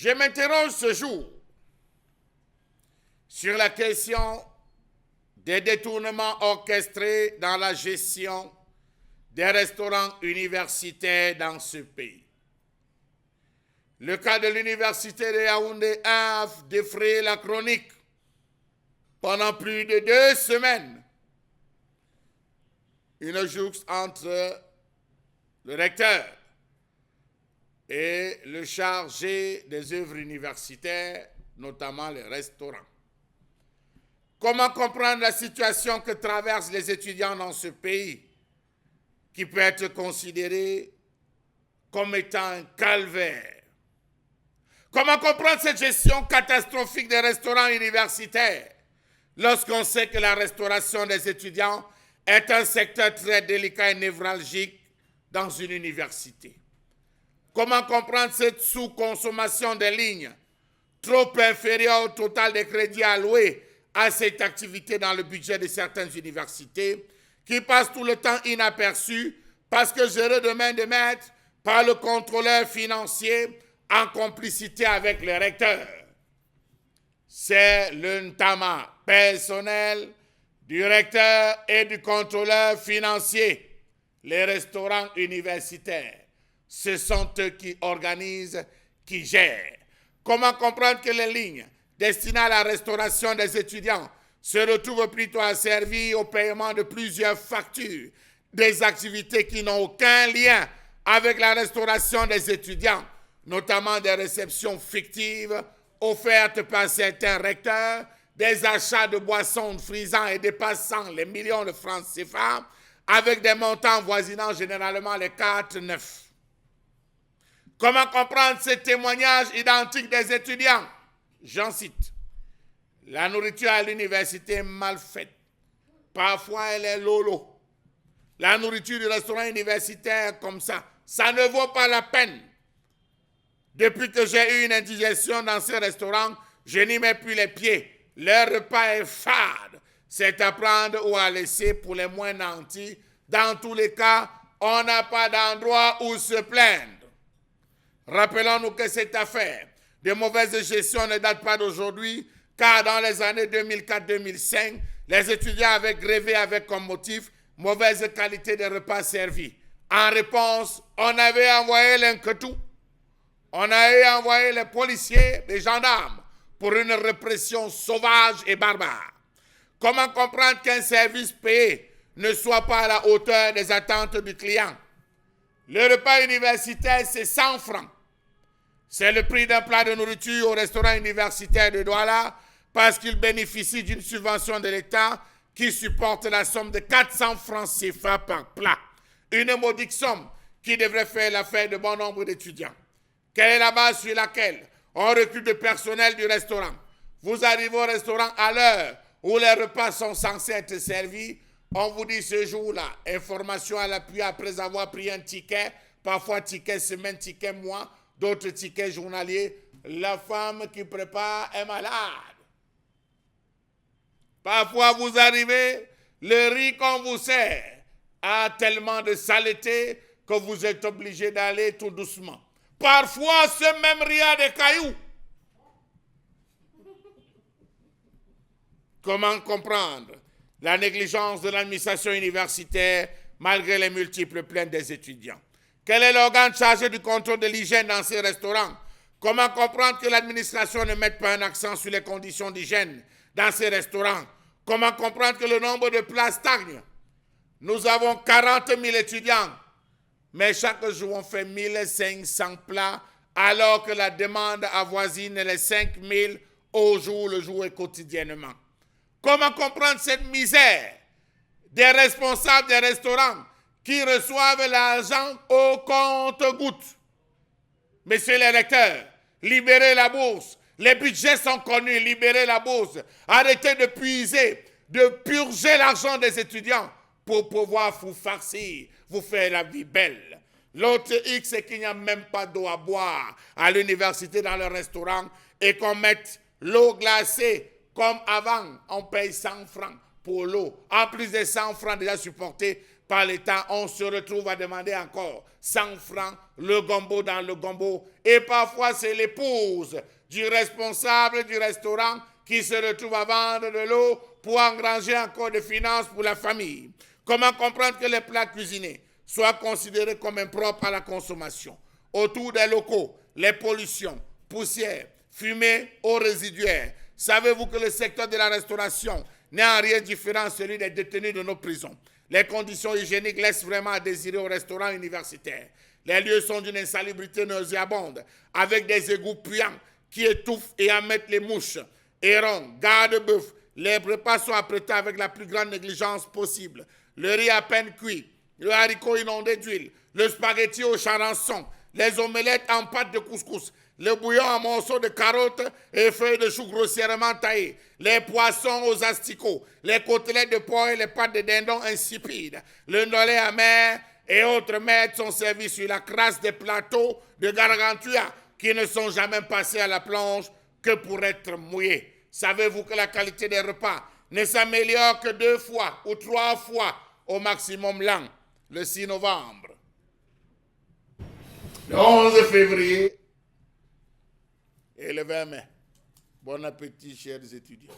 Je m'interroge ce jour sur la question des détournements orchestrés dans la gestion des restaurants universitaires dans ce pays. Le cas de l'université de Yaoundé a défrayé la chronique pendant plus de 2 semaines. Une jouxte entre le recteur et le chargé des œuvres universitaires, notamment les restaurants. Comment comprendre la situation que traversent les étudiants dans ce pays, qui peut être considéré comme étant un calvaire? Comment comprendre cette gestion catastrophique des restaurants universitaires, lorsqu'on sait que la restauration des étudiants est un secteur très délicat et névralgique dans une université? Comment comprendre cette sous-consommation des lignes, trop inférieure au total des crédits alloués à cette activité dans le budget de certaines universités, qui passent tout le temps inaperçues parce que gérées de main de maître par le contrôleur financier en complicité avec le recteur? C'est l'untama personnel du recteur et du contrôleur financier. Les restaurants universitaires, ce sont eux qui organisent, qui gèrent. Comment comprendre que les lignes destinées à la restauration des étudiants se retrouvent plutôt asservies au paiement de plusieurs factures, des activités qui n'ont aucun lien avec la restauration des étudiants, notamment des réceptions fictives offertes par certains recteurs, des achats de boissons frisant et dépassant les millions de francs CFA, avec des montants voisinant généralement les 4-9. Comment comprendre ces témoignages identiques des étudiants? J'en cite. La nourriture à l'université est mal faite. Parfois, elle est lolo. La nourriture du restaurant universitaire comme ça ne vaut pas la peine. Depuis que j'ai eu une indigestion dans ce restaurant, je n'y mets plus les pieds. Le repas est fade. C'est à prendre ou à laisser pour les moins nantis. Dans tous les cas, on n'a pas d'endroit où se plaindre. Rappelons-nous que cette affaire de mauvaise gestion ne date pas d'aujourd'hui, car dans les années 2004-2005, les étudiants avaient grévé avec comme motif mauvaise qualité des repas servis. En réponse, on avait envoyé l'Inketou, on avait envoyé les policiers, les gendarmes, pour une répression sauvage et barbare. Comment comprendre qu'un service payé ne soit pas à la hauteur des attentes du client? Le repas universitaire, c'est 100 francs. C'est le prix d'un plat de nourriture au restaurant universitaire de Douala parce qu'il bénéficie d'une subvention de l'État qui supporte la somme de 400 francs CFA par plat. Une modique somme qui devrait faire l'affaire de bon nombre d'étudiants. Quelle est la base sur laquelle on recrute le personnel du restaurant? Vous arrivez au restaurant à l'heure où les repas sont censés être servis. On vous dit ce jour-là, information à l'appui après avoir pris un ticket, parfois ticket semaine, ticket mois, d'autres tickets journaliers. La femme qui prépare est malade. Parfois vous arrivez, le riz qu'on vous sert a tellement de saleté que vous êtes obligé d'aller tout doucement. Parfois, ce même riz a des cailloux. Comment comprendre la négligence de l'administration universitaire malgré les multiples plaintes des étudiants? Quel est l'organe chargé du contrôle de l'hygiène dans ces restaurants? Comment comprendre que l'administration ne mette pas un accent sur les conditions d'hygiène dans ces restaurants? Comment comprendre que le nombre de plats stagne? Nous avons 40 000 étudiants, mais chaque jour on fait 1500 plats, alors que la demande avoisine les 5000 au jour le jour et quotidiennement. Comment comprendre cette misère des responsables des restaurants qui reçoivent l'argent au compte-gouttes? Messieurs les recteurs, libérez la bourse. Les budgets sont connus, libérez la bourse. Arrêtez de puiser, de purger l'argent des étudiants pour pouvoir vous farcir, vous faire la vie belle. L'autre X, c'est qu'il n'y a même pas d'eau à boire à l'université dans le restaurant et qu'on mette l'eau glacée comme avant. On paye 100 francs pour l'eau. En plus des 100 francs déjà supportés par l'État, on se retrouve à demander encore 100 francs, le gombo dans le gombo. Et parfois, c'est l'épouse du responsable du restaurant qui se retrouve à vendre de l'eau pour engranger encore des finances pour la famille. Comment comprendre que les plats cuisinés soient considérés comme impropres à la consommation? Autour des locaux, les pollutions, poussières, fumée eaux résiduaires. Savez-vous que le secteur de la restauration n'est en rien différent de celui des détenus de nos prisons? Les conditions hygiéniques laissent vraiment à désirer au restaurant universitaire. Les lieux sont d'une insalubrité nauséabonde, avec des égouts puants qui étouffent et amettent les mouches. Hérons, garde-bœuf, les repas sont apprêtés avec la plus grande négligence possible. Le riz à peine cuit, le haricot inondé d'huile, le spaghetti au charançon, les omelettes en pâte de couscous, le bouillon en morceaux de carottes et feuilles de choux grossièrement taillées, les poissons aux asticots, les côtelettes de porc et les pâtes de dindon insipides, le nollet amer et autres mets sont servis sur la crasse des plateaux de gargantua qui ne sont jamais passés à la planche que pour être mouillés. Savez-vous que la qualité des repas ne s'améliore que 2 fois ou 3 fois au maximum l'an, le 6 novembre, le 11 février et le 20 mai. Bon appétit, chers étudiants.